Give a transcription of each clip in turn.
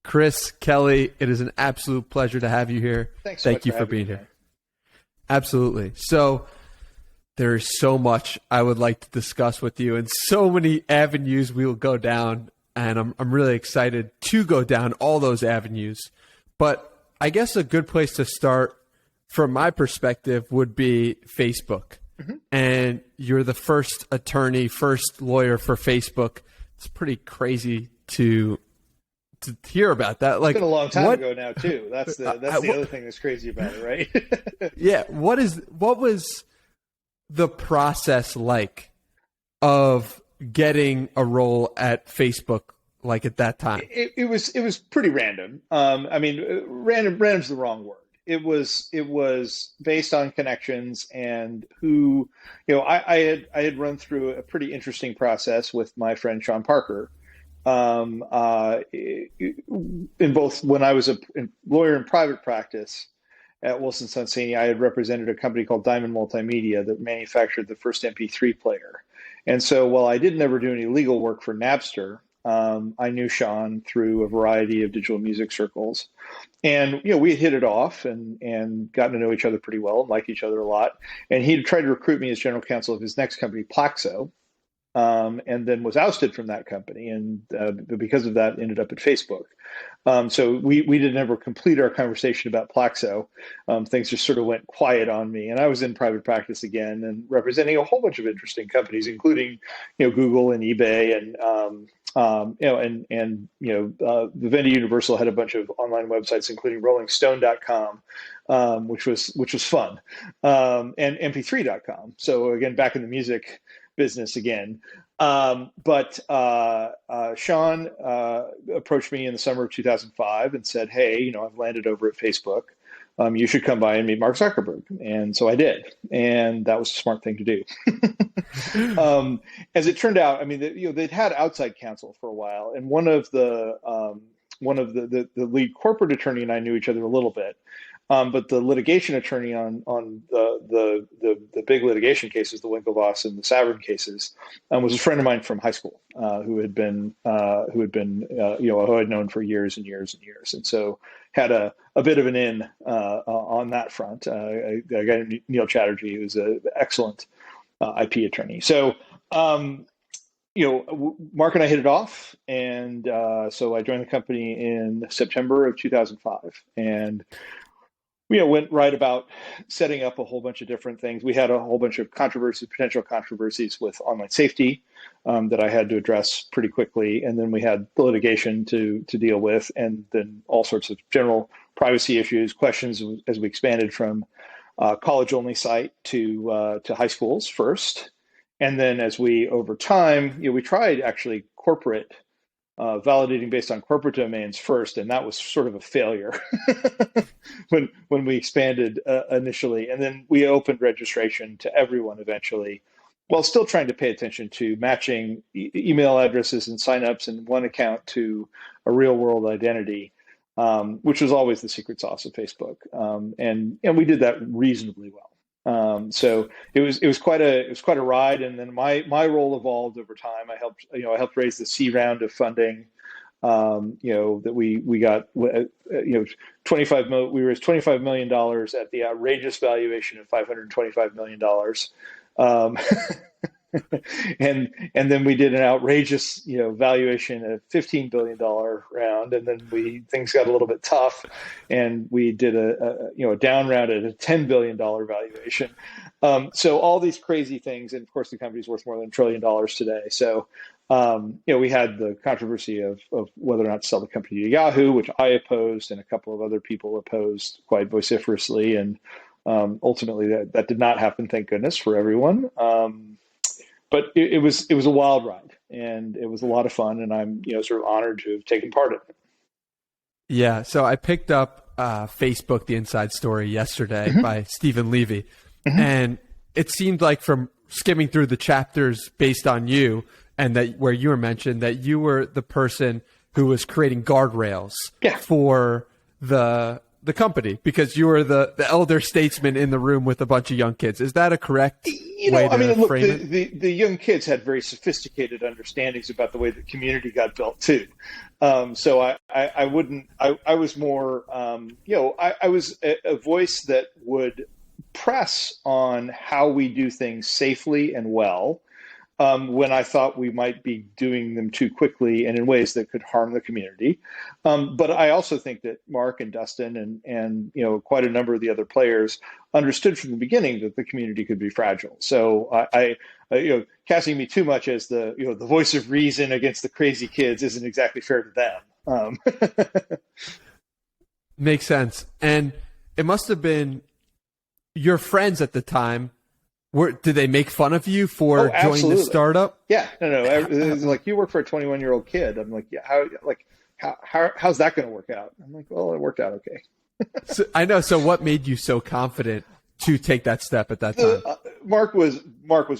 Chris, Kelly, it is an absolute pleasure to have you here. Thanks so much. Thank you for being here. Absolutely. So there is so much I would like to discuss with you and so many avenues we will go down. And I'm really excited to go down all those avenues. But I guess a good place to start from my perspective would be Facebook. Mm-hmm. And you're the first lawyer for Facebook. It's pretty crazy to hear about that. Like, it's been a long time ago now too. That's the other thing that's crazy about it, right? Yeah. What was the process like of getting a role at Facebook like at that time? It was pretty random. I mean, random's the wrong word. It was based on connections and who, I had run through a pretty interesting process with my friend Sean Parker. In both when I was a lawyer in private practice at Wilson Sonsini, I had represented a company called Diamond Multimedia that manufactured the first MP3 player. And so while I didn't ever do any legal work for Napster, I knew Sean through a variety of digital music circles. And, we had hit it off and gotten to know each other pretty well and liked each other a lot. And he tried to recruit me as general counsel of his next company, Plaxo, and then was ousted from that company. And because of that, ended up at Facebook. So we didn't ever complete our conversation about Plaxo. Things just sort of went quiet on me. And I was in private practice again and representing a whole bunch of interesting companies, including, Google and eBay and, Vivendi Universal had a bunch of online websites, including RollingStone.com, which was fun, and MP3.com. So again, back in the music business again. But Sean approached me in the summer of 2005 and said, "Hey, I've landed over at Facebook. You should come by and meet Mark Zuckerberg." And so I did, and that was a smart thing to do. As it turned out, I mean, they'd had outside counsel for a while, and one of the lead corporate attorney and I knew each other a little bit. But the litigation attorney on the big litigation cases, the Winklevoss and the Savern cases, was a friend of mine from high school who I'd known for years and years and years, and so had a bit of an in on that front. A guy named Neil Chatterjee, who's an excellent IP attorney. So. Mark and I hit it off, and so I joined the company in September of 2005, and went right about setting up a whole bunch of different things. We had a whole bunch of potential controversies with online safety that I had to address pretty quickly. And then we had the litigation to deal with, and then all sorts of general privacy issues, questions as we expanded from college-only site to high schools first. And then as over time, we tried actually corporate validating based on corporate domains first, and that was sort of a failure when we expanded initially. And then we opened registration to everyone eventually, while still trying to pay attention to matching email addresses and signups in one account to a real-world identity, which was always the secret sauce of Facebook. And we did that reasonably well. So it was quite a ride, and then my role evolved over time. I helped raise the C round of funding. That we got 25 million. We raised $25 million at the outrageous valuation of $525 million. And then we did an outrageous, valuation of $15 billion round, and then things got a little bit tough, and we did a down round at a $10 billion valuation. So all these crazy things, and of course the company's worth more than $1 trillion today. So we had the controversy of whether or not to sell the company to Yahoo, which I opposed, and a couple of other people opposed quite vociferously, and ultimately that did not happen, thank goodness, for everyone. But it was a wild ride, and it was a lot of fun, and I'm sort of honored to have taken part in it. Yeah, so I picked up Facebook: The Inside Story yesterday by Stephen Levy, and it seemed like from skimming through the chapters based on you, and that where you were mentioned that you were the person who was creating guardrails for the the company because you were the elder statesman in the room with a bunch of young kids. Is that a correct way to frame it? The young kids had very sophisticated understandings about the way the community got built too. So I was more, I was a voice that would press on how we do things safely and well. When I thought we might be doing them too quickly and in ways that could harm the community. But I also think that Mark and Dustin and quite a number of the other players understood from the beginning that the community could be fragile. So I casting me too much as the voice of reason against the crazy kids isn't exactly fair to them. Makes sense. And it must have been your friends at the time. Did they make fun of you for joining the startup? Yeah, no. It was like, you work for a 21-year-old kid. I'm like, yeah, how's that going to work out? I'm like, well, it worked out okay. So, I know. So, what made you so confident to take that step at that time? Mark was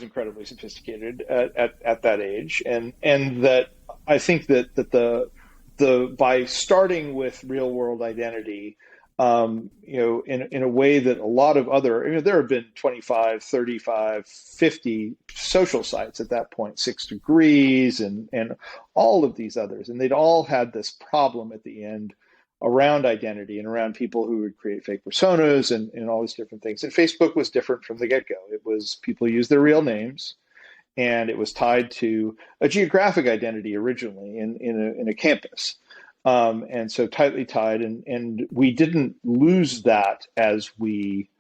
incredibly sophisticated at that age, and that I think that the by starting with real world identity. In a way that a lot of other, there have been 25, 35, 50 social sites at that point, 6 Degrees and all of these others. And they'd all had this problem at the end around identity and around people who would create fake personas and all these different things. And Facebook was different from the get-go. It was people used their real names, and it was tied to a geographic identity originally in a campus. And so tightly tied, and we didn't lose that as we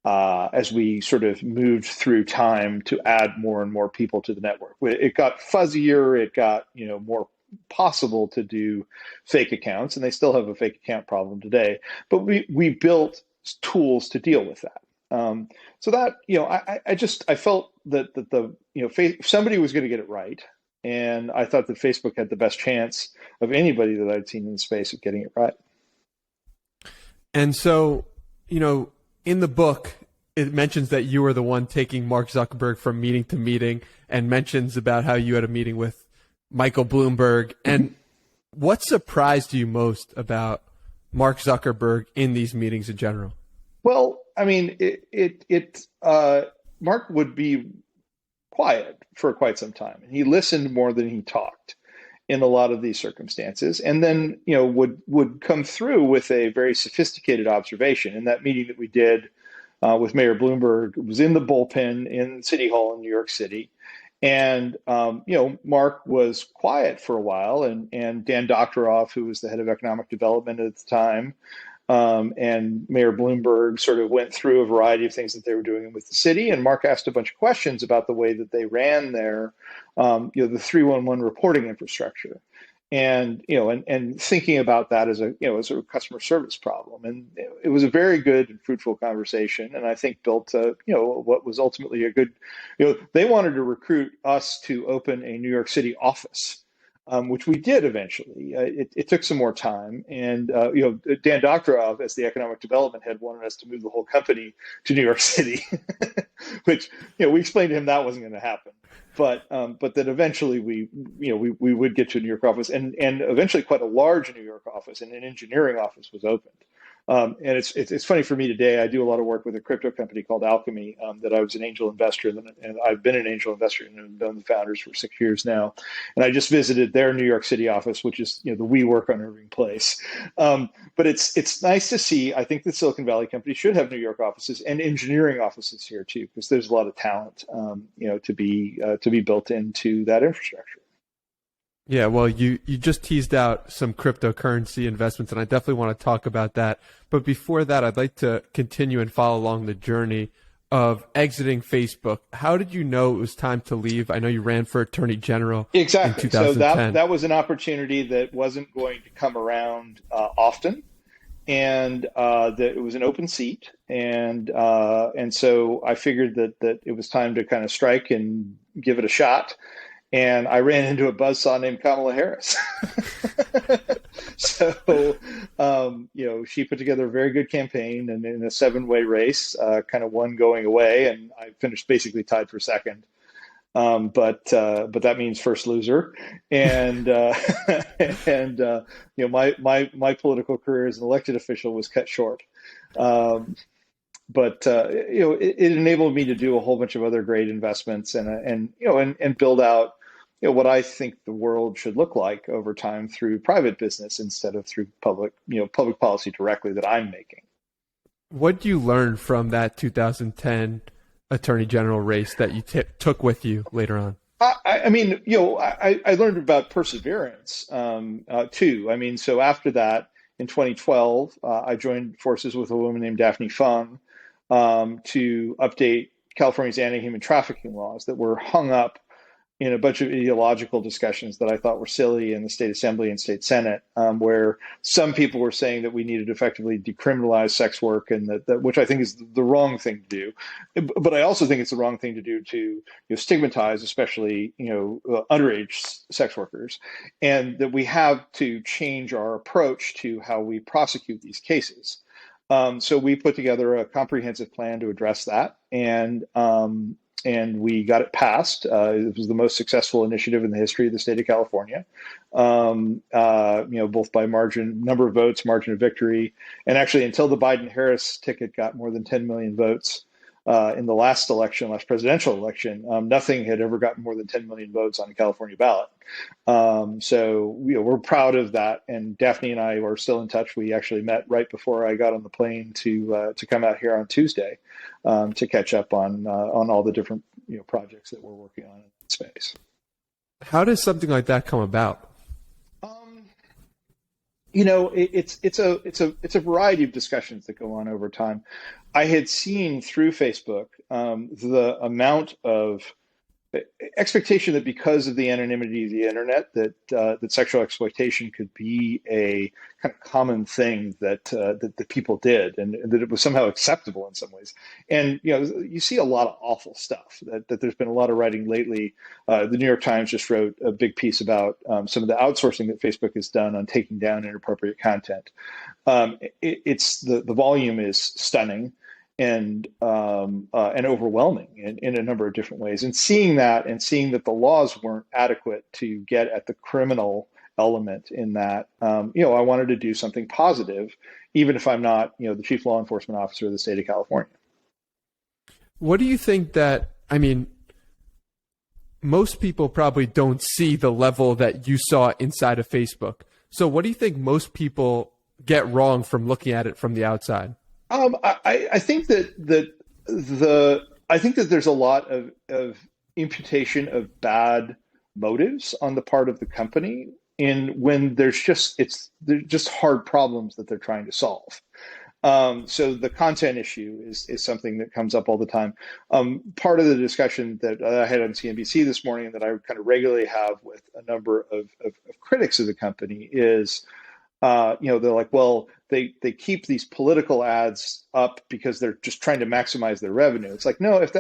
sort of moved through time to add more and more people to the network. It got fuzzier, it got more possible to do fake accounts, and they still have a fake account problem today. But we built tools to deal with that. So that I felt that if somebody was going to get it right. And I thought that Facebook had the best chance of anybody that I'd seen in the space of getting it right. And so, in the book, it mentions that you were the one taking Mark Zuckerberg from meeting to meeting, and mentions about how you had a meeting with Michael Bloomberg. And what surprised you most about Mark Zuckerberg in these meetings in general? Well, I mean, Mark would be quiet for quite some time. And he listened more than he talked in a lot of these circumstances, and then would come through with a very sophisticated observation. In that meeting that we did with Mayor Bloomberg, it was in the bullpen in City Hall in New York City, and Mark was quiet for a while, and Dan Doctoroff, who was the head of economic development at the time, and Mayor Bloomberg sort of went through a variety of things that they were doing with the city. And Mark asked a bunch of questions about the way that they ran their, the 311 reporting infrastructure, and thinking about that as as a customer service problem. And it was a very good and fruitful conversation, and I think built what was ultimately a good. They wanted to recruit us to open a New York City office. Which we did eventually. It took some more time, and Dan Doctoroff, as the economic development head, wanted us to move the whole company to New York City, which we explained to him that wasn't going to happen. But that eventually we would get to a New York office, and eventually quite a large New York office, and an engineering office was opened. And it's funny for me today. I do a lot of work with a crypto company called Alchemy that I was an angel investor in, and I've been an angel investor and have known the founders for 6 years now. And I just visited their New York City office, which is the WeWork on Irving Place. But it's nice to see. I think the Silicon Valley companies should have New York offices and engineering offices here too, because there's a lot of talent to be built into that infrastructure. Yeah, well, you just teased out some cryptocurrency investments, and I definitely want to talk about that. But before that, I'd like to continue and follow along the journey of exiting Facebook. How did you know it was time to leave? I know you ran for Attorney General exactly. in 2010. So that was an opportunity that wasn't going to come around often, and that it was an open seat, and so I figured that it was time to kind of strike and give it a shot. And I ran into a buzzsaw named Kamala Harris. So, she put together a very good campaign, and in a 7-way race, kind of won going away, and I finished basically tied for second. But that means first loser, and and my political career as an elected official was cut short. Um, but it enabled me to do a whole bunch of other great investments and build out what I think the world should look like over time through private business instead of through public policy directly that I'm making. What did you learn from that 2010 Attorney General race that you took with you later on? I mean, I learned about perseverance too. I mean, so after that, in 2012, I joined forces with a woman named Daphne Fung to update California's anti-human trafficking laws that were hung up in a bunch of ideological discussions that I thought were silly in the state assembly and state senate, where some people were saying that we needed to effectively decriminalize sex work, and that which I think is the wrong thing to do. But I also think it's the wrong thing to do to stigmatize, especially underage sex workers, and that we have to change our approach to how we prosecute these cases. So we put together a comprehensive plan to address that, and we got it passed. It was the most successful initiative in the history of the state of California, both by number of votes, margin of victory, and actually until the Biden-Harris ticket got more than 10 million votes in the last presidential election, nothing had ever gotten more than 10 million votes on a California ballot. So we're proud of that, and Daphne and I are still in touch. We actually met right before I got on the plane to come out here on Tuesday to catch up on all the different projects that we're working on in space. How does something like that come about? It's a variety of discussions that go on over time. I had seen through Facebook the amount of expectation that because of the anonymity of the internet, that sexual exploitation could be a kind of common thing that people did, and that it was somehow acceptable in some ways. And you see a lot of awful stuff. That there's been a lot of writing lately. The New York Times just wrote a big piece about some of the outsourcing that Facebook has done on taking down inappropriate content. The volume is stunning and overwhelming in a number of different ways. And seeing that the laws weren't adequate to get at the criminal element in that, I wanted to do something positive, even if I'm not, the chief law enforcement officer of the state of California. What do you think most people probably don't see the level that you saw inside of Facebook. So what do you think most people get wrong from looking at it from the outside? I think that there's a lot of imputation of bad motives on the part of the company when they're just hard problems that they're trying to solve. So the content issue is something that comes up all the time. Part of the discussion that I had on CNBC this morning, and that I kind of regularly have with a number of critics of the company, is they're like, well, they keep these political ads up because they're just trying to maximize their revenue. It's like, no, if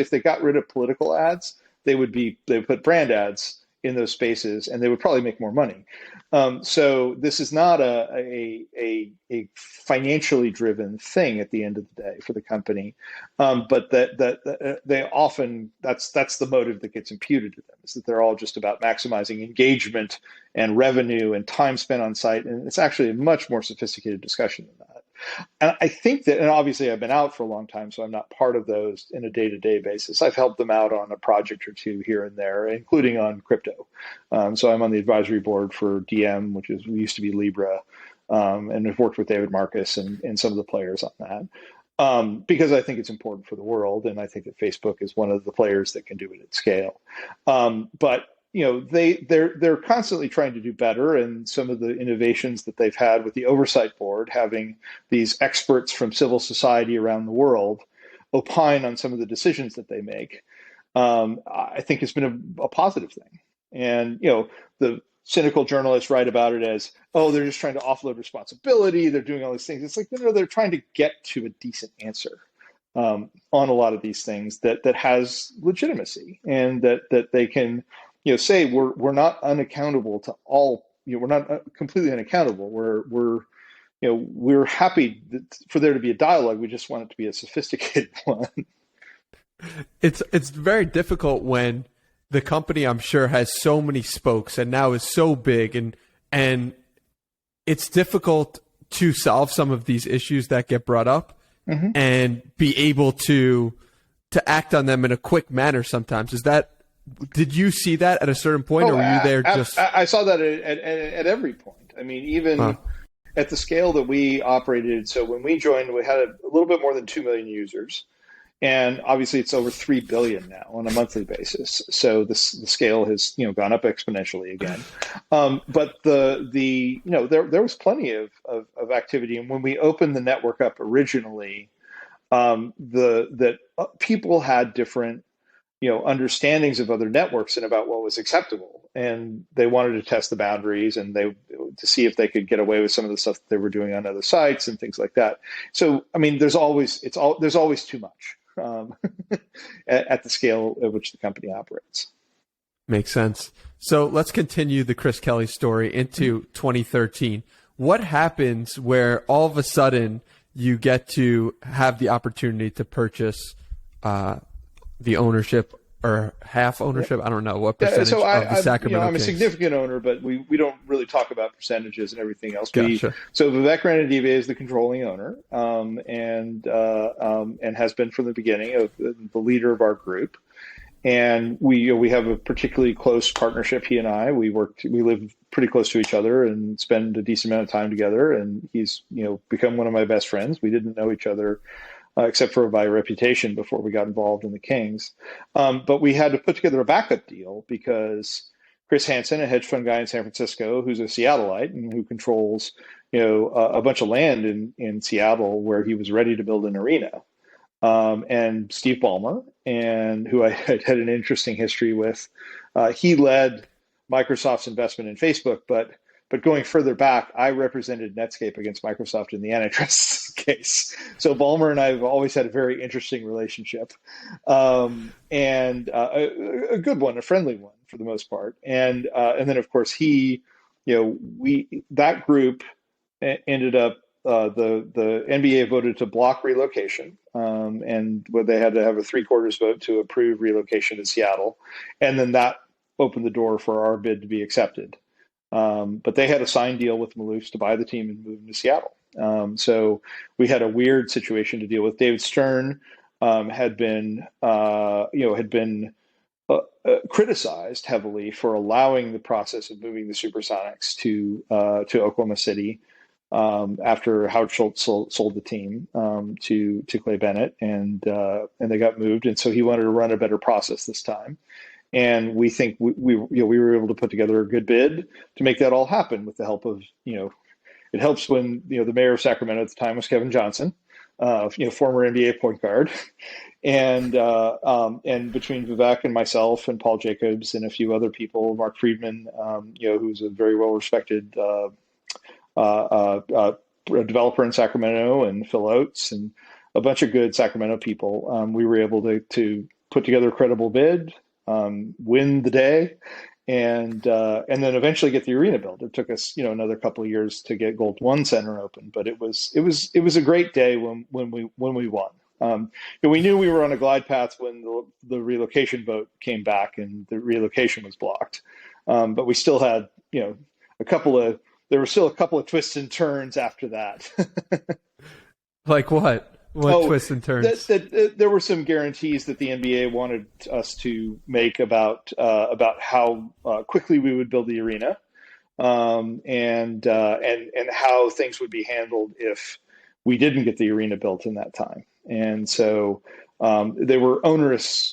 they got rid of political ads, they would put brand ads in those spaces, and they would probably make more money. So this is not a financially driven thing at the end of the day for the company, but that they often that's the motive that gets imputed to them, is that they're all just about maximizing engagement and revenue and time spent on site, and it's actually a much more sophisticated discussion than that. And I think that, and obviously I've been out for a long time, so I'm not part of those in a day-to-day basis. I've helped them out on a project or two here and there, including on crypto. So I'm on the advisory board for DM, which used to be Libra, and I've worked with David Marcus and some of the players on that. Because I think it's important for the world, and I think that Facebook is one of the players that can do it at scale. But they're constantly trying to do better, and some of the innovations that they've had with the oversight board, having these experts from civil society around the world opine on some of the decisions that they make, I think has been a positive thing. And the cynical journalists write about it as, oh, they're just trying to offload responsibility, they're doing all these things. It's like, they're trying to get to a decent answer on a lot of these things that has legitimacy, and that they can say we're not unaccountable to all. We're not completely unaccountable. We're happy for there to be a dialogue. We just want it to be a sophisticated one. It's very difficult when the company, I'm sure, has so many spokes and now is so big, and it's difficult to solve some of these issues that get brought up and be able to act on them in a quick manner sometimes. Did you see that at a certain point, or were you there just... I saw that at every point. I mean, even at the scale that we operated. So when we joined, we had a little bit more than 2 million users. And obviously it's over 3 billion now on a monthly basis. So the scale has, gone up exponentially again. But there was plenty of activity. And when we opened the network up originally, that people had different, understandings of other networks and about what was acceptable. And they wanted to test the boundaries and to see if they could get away with some of the stuff that they were doing on other sites and things like that. So, I mean, there's always too much. At the scale at which the company operates. Makes sense. So let's continue the Chris Kelly story into 2013. What happens where all of a sudden you get to have the opportunity to purchase the ownership or half ownership? I don't know what percentage of the Sacramento I'm Kings. a significant owner, but we don't really talk about percentages and everything else. Gotcha. So Vivek Ranadive is the controlling owner, and has been from the beginning of the leader of our group. And we have a particularly close partnership. He and I, we live pretty close to each other and spend a decent amount of time together. And he's become one of my best friends. We didn't know each other except for by reputation before we got involved in the Kings. But we had to put together a backup deal because Chris Hansen, a hedge fund guy in San Francisco, who's a Seattleite and who controls, a bunch of land in Seattle where he was ready to build an arena. And Steve Ballmer, and who I had an interesting history with, he led Microsoft's investment in Facebook, but going further back, I represented Netscape against Microsoft in the antitrust case. So Ballmer and I have always had a very interesting relationship, and a good one, a friendly one for the most part. And then of course that group ended up the NBA voted to block relocation, and where they had to have a 3/4 vote to approve relocation to Seattle, and then that opened the door for our bid to be accepted. But they had a signed deal with Maloofs to buy the team and move them to Seattle. So we had a weird situation to deal with. David Stern had been criticized heavily for allowing the process of moving the Supersonics to Oklahoma City after Howard Schultz sold the team to Clay Bennett, and they got moved. And so he wanted to run a better process this time. And we think we were able to put together a good bid to make that all happen with the help of, it helps when, the mayor of Sacramento at the time was Kevin Johnson, former NBA point guard. And between Vivek and myself and Paul Jacobs and a few other people, Mark Friedman, who's a very well-respected developer in Sacramento, and Phil Oates and a bunch of good Sacramento people, we were able to put together a credible bid, win the day, and then eventually get the arena built. It took us, another couple of years to get Gold One Center open, but it was a great day when we won. We knew we were on a glide path when the relocation vote came back and the relocation was blocked, but we still had there were still a couple of twists and turns after that. Like what? What twists and turns? There were some guarantees that the NBA wanted us to make about how quickly we would build the arena, and how things would be handled if we didn't get the arena built in that time. And so there were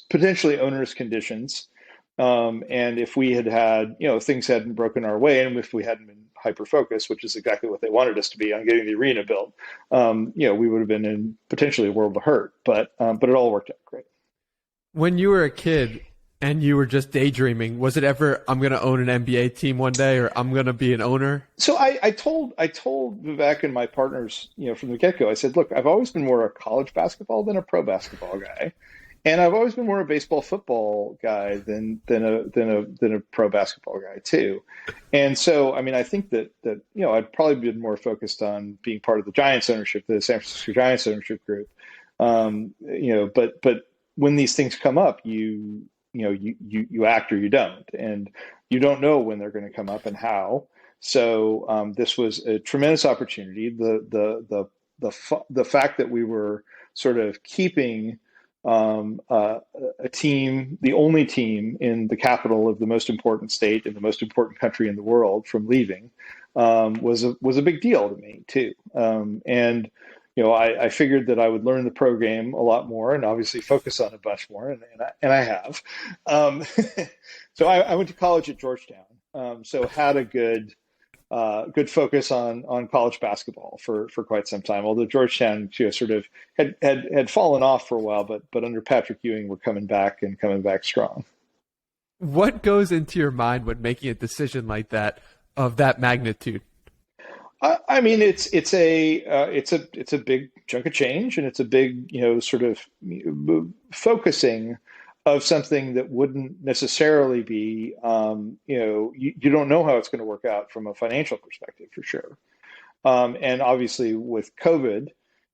potentially onerous conditions. And if we had things hadn't broken our way, and if we hadn't been hyper-focused, which is exactly what they wanted us to be on getting the arena built, we would have been in potentially a world of hurt. But it all worked out great. When you were a kid and you were just daydreaming, was it ever, I'm going to own an NBA team one day, or I'm going to be an owner? So I told Vivek and my partners, from the get-go, I said, look, I've always been more a college basketball than a pro basketball guy. And I've always been more a baseball football guy than a pro basketball guy too. And so, I mean, I think that I'd probably been more focused on being part of the Giants ownership, the San Francisco Giants ownership group. But when these things come up, you you act or you don't, and you don't know when they're going to come up and how. So this was a tremendous opportunity. The fact that we were sort of keeping a team, the only team in the capital of the most important state in the most important country in the world, from leaving was a big deal to me too. And I figured that I would learn the program a lot more and obviously focus on a bunch more, and I have. So I went to college at Georgetown, so had a good focus on college basketball for quite some time. Although Georgetown sort of had fallen off for a while, but under Patrick Ewing, we're coming back strong. What goes into your mind when making a decision like that of that magnitude? I mean, it's a big chunk of change, and it's a big sort of focusing of something that wouldn't necessarily be you don't know how it's going to work out from a financial perspective, for sure. And obviously with COVID,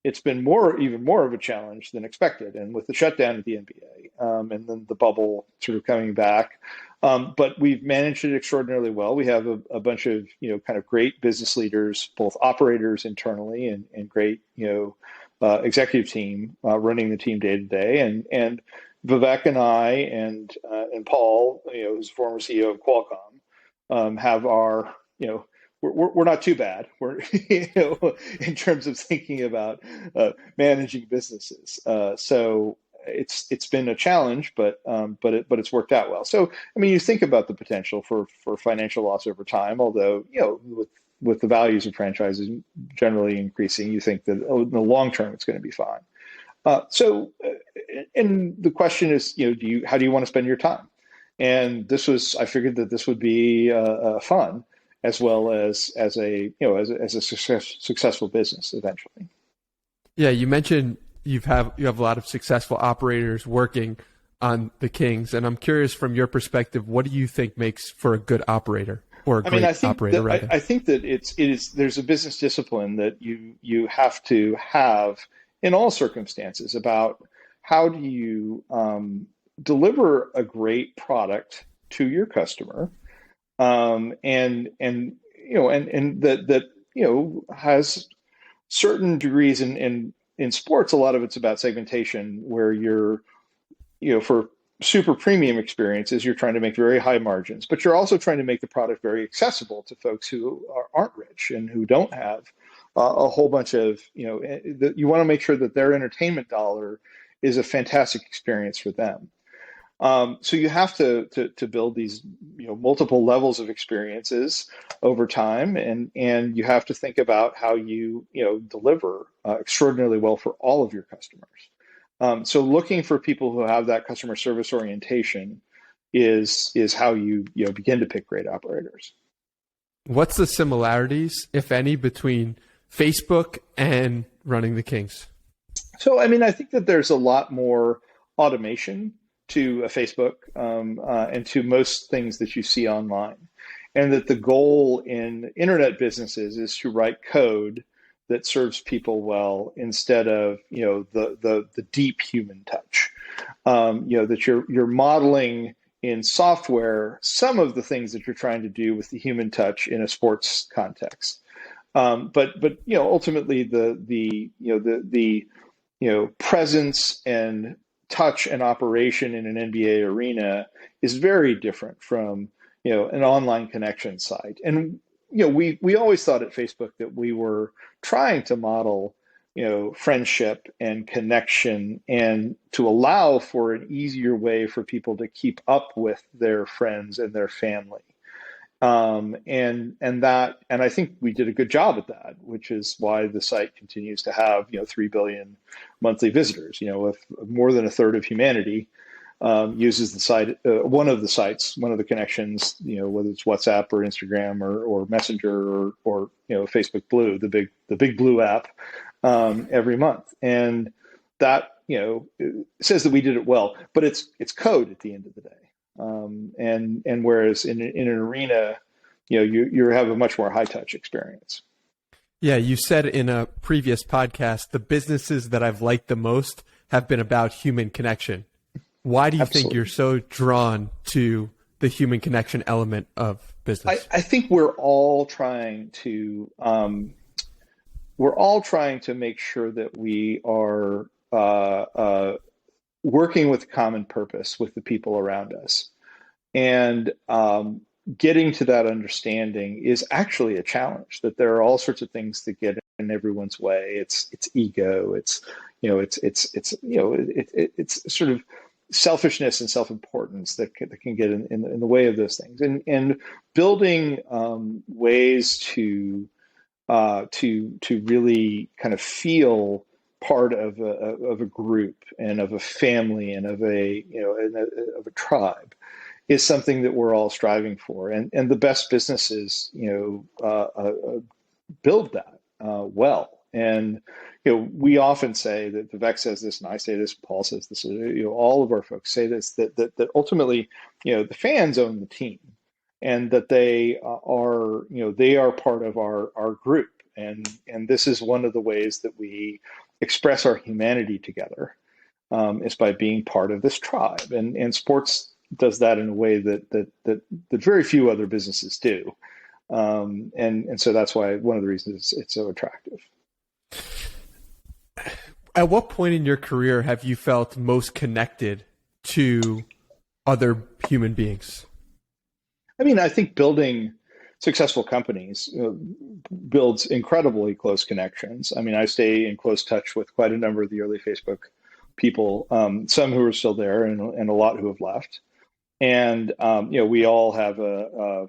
it's been even more of a challenge than expected, and with the shutdown of the NBA and then the bubble sort of coming back. But we've managed it extraordinarily well. We have a bunch of kind of great business leaders, both operators internally and great executive team running the team day to day. And Vivek and I and Paul, who's former CEO of Qualcomm, have our we're not too bad. We're in terms of thinking about managing businesses. So it's been a challenge, but it's worked out well. So I mean, you think about the potential for financial loss over time. Although with the values of franchises generally increasing, you think that in the long term it's going to be fine. And the question is, how do you want to spend your time? And I figured that this would be fun, as well as a successful business eventually. Yeah, you mentioned you have a lot of successful operators working on the Kings, and I'm curious from your perspective, what do you think makes for a good operator or a great operator? I think that there's a business discipline that you have to have in all circumstances about how do you deliver a great product to your customer, and that has certain degrees in sports. A lot of it's about segmentation, where you're for super premium experiences, you're trying to make very high margins, but you're also trying to make the product very accessible to folks who aren't rich and who don't have a whole bunch of you want to make sure that their entertainment dollar is a fantastic experience for them. So you have to build these multiple levels of experiences over time, and you have to think about how you deliver extraordinarily well for all of your customers. So looking for people who have that customer service orientation is how you begin to pick great operators. What's the similarities, if any, between Facebook and running the Kings? So I mean, I think that there's a lot more automation to a Facebook and to most things that you see online, and that the goal in internet businesses is to write code that serves people well, instead of the deep human touch. That you're modeling in software some of the things that you're trying to do with the human touch in a sports context. But ultimately the presence and touch and operation in an NBA arena is very different from an online connection site. And we always thought at Facebook that we were trying to model friendship and connection, and to allow for an easier way for people to keep up with their friends and their family. And I think we did a good job at that, which is why the site continues to have 3 billion monthly visitors. With more than a third of humanity uses the site, one of the connections, whether it's WhatsApp or Instagram or Messenger or Facebook Blue, the big blue app, every month. And that says that we did it well, but it's code at the end of the day. And whereas in an arena, you have a much more high touch experience. Yeah, you said in a previous podcast, the businesses that I've liked the most have been about human connection. Why do you think Absolutely. you're so drawn to the human connection element of business? I think we're all trying to make sure that we are working with common purpose with the people around us. And getting to that understanding is actually a challenge, that there are all sorts of things that get in everyone's way. It's ego. It's sort of selfishness and self-importance that can get in the way of those things. And building ways to really kind of feel part of a group and of a family and of a tribe is something that we're all striving for. And the best businesses, build that well. And we often say that Vivek says this, and I say this, Paul says this. All of our folks say this, that ultimately, the fans own the team, and that they are part of our group. And this is one of the ways that we express our humanity together, is by being part of this tribe. And sports does that in a way that very few other businesses do. And so that's why one of the reasons it's so attractive. At what point in your career have you felt most connected to other human beings? I mean, I think building successful companies builds incredibly close connections. I mean, I stay in close touch with quite a number of the early Facebook people, some who are still there and a lot who have left. And, we all have an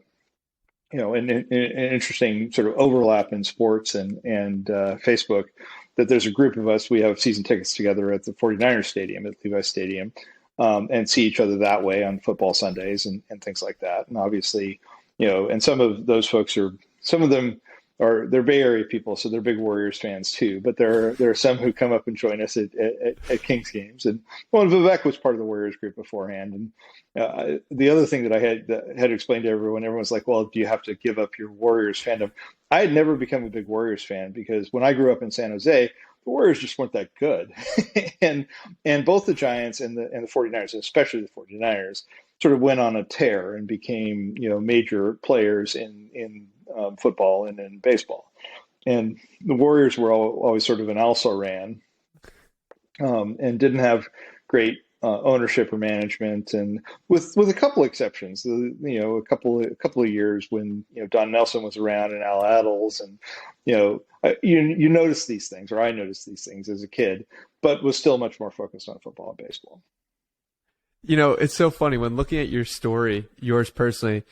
interesting sort of overlap in sports and Facebook, that there's a group of us, we have season tickets together at the 49ers stadium, at Levi's Stadium, and see each other that way on football Sundays and things like that. And obviously, and some of those folks they're Bay Area people, so they're big Warriors fans too. But there are some who come up and join us at Kings games. And Vivek was part of the Warriors group beforehand. And the other thing that I had to explain to everyone's like, well, do you have to give up your Warriors fandom? I had never become a big Warriors fan because when I grew up in San Jose, the Warriors just weren't that good. and both the Giants and the 49ers, and especially the 49ers, sort of went on a tear and became, major players in football and in baseball. And the Warriors were always sort of an also-ran, and didn't have great ownership or management, and with a couple exceptions, a couple of years when Don Nelson was around and Al Attles, and you notice these things, or I noticed these things as a kid, but was still much more focused on football and baseball. It's so funny when looking at your story, yours personally,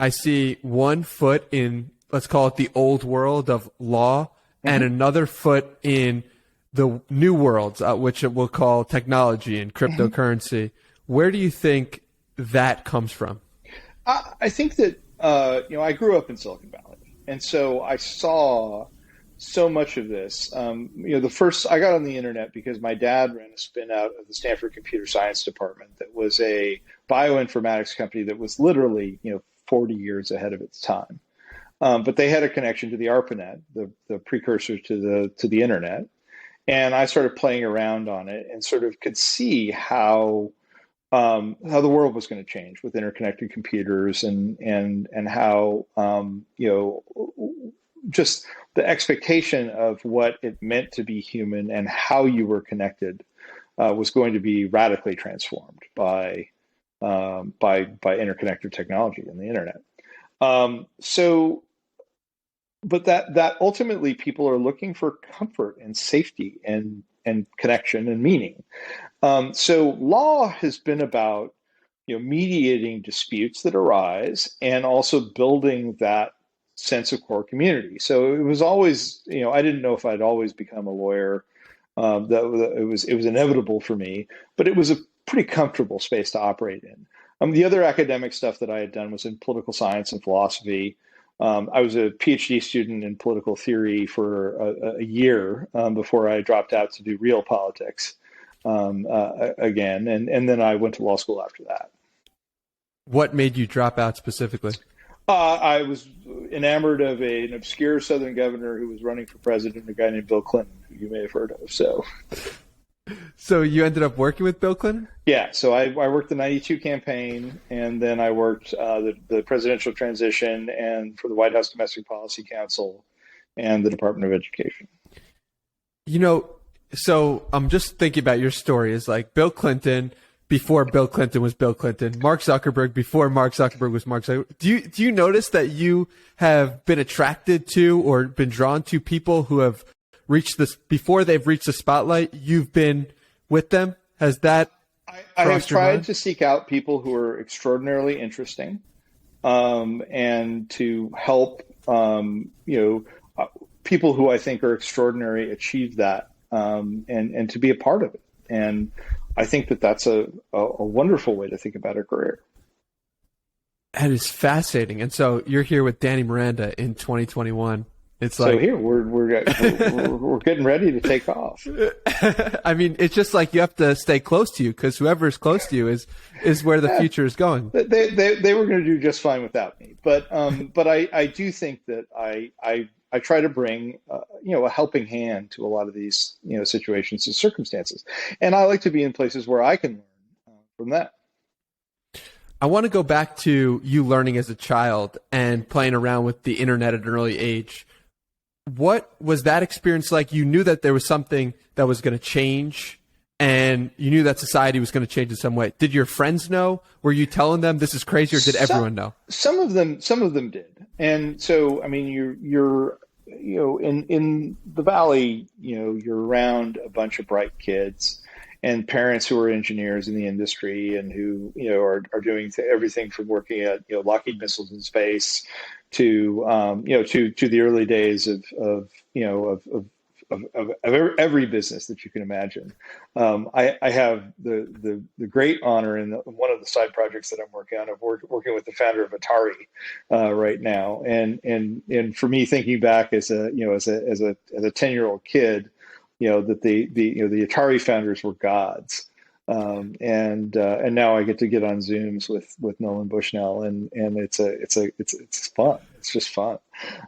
I see one foot in, let's call it the old world of law, and another foot in the new worlds, which we'll call technology and cryptocurrency. Where do you think that comes from? I think that, I grew up in Silicon Valley. And so I saw so much of this. I got on the internet because my dad ran a spin out of the Stanford Computer Science Department that was a bioinformatics company that was literally, 40 years ahead of its time. But they had a connection to the ARPANET, the precursor to the internet. And I started playing around on it and sort of could see how the world was going to change with interconnected computers and how just the expectation of what it meant to be human and how you were connected was going to be radically transformed by interconnected technology and the internet. But that ultimately people are looking for comfort and safety and connection and meaning. So law has been about mediating disputes that arise and also building that sense of core community. So it was always, I didn't know if I'd always become a lawyer. It was inevitable for me, but it was a pretty comfortable space to operate in. The other academic stuff that I had done was in political science and philosophy. I was a PhD student in political theory for a year before I dropped out to do real politics again. And then I went to law school after that. What made you drop out specifically? I was enamored of an obscure Southern governor who was running for president, a guy named Bill Clinton, who you may have heard of. So, So you ended up working with Bill Clinton? Yeah, so I worked the '92 campaign, and then I worked the presidential transition, and for the White House Domestic Policy Council, and the Department of Education. You know, so I'm just thinking about your story is like Bill Clinton before Bill Clinton was Bill Clinton, Mark Zuckerberg before Mark Zuckerberg was Mark Zuckerberg. Do you notice that you have been attracted to or been drawn to people who have reached this before they've reached the spotlight? You've been with them. Has that I have crossed your tried mind? to seek out people who are extraordinarily interesting, and to help, people who I think are extraordinary achieve that, and to be a part of it. And I think that that's a wonderful way to think about a career. That is fascinating. And so you're here with Danny Miranda in 2021. It's So like, here we're getting ready to take off. I mean, it's just like you have to stay close to you because whoever is close to you is where the future is going. They were going to do just fine without me, but I do think that I try to bring a helping hand to a lot of these situations and circumstances, and I like to be in places where I can learn from that. I want to go back to you learning as a child and playing around with the internet at an early age. What was that experience like? You knew that there was something that was going to change, and you knew that society was going to change in some way. Did your friends know? Were you telling them this is crazy, or did everyone know? Some of them did, and so I mean, you're in the Valley, you're around a bunch of bright kids and parents who are engineers in the industry and who are doing everything from working at Lockheed Missiles in space to to the early days of every business that you can imagine. I have the great honor in one of the side projects that I'm working on of working with the founder of Atari right now, and for me, thinking back as a 10-year-old kid, that the Atari founders were gods. And now I get to get on Zooms with Nolan Bushnell, and it's fun. It's just fun.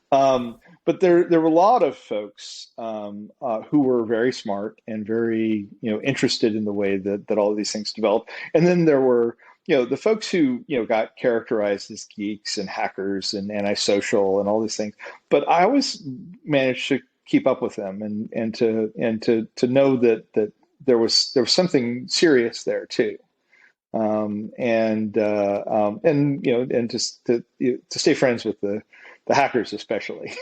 But there were a lot of folks who were very smart and very interested in the way that all of these things developed. And then there were the folks who got characterized as geeks and hackers and antisocial and all these things. But I always managed to keep up with them and to know that there was something serious there too, and just to stay friends with the hackers especially.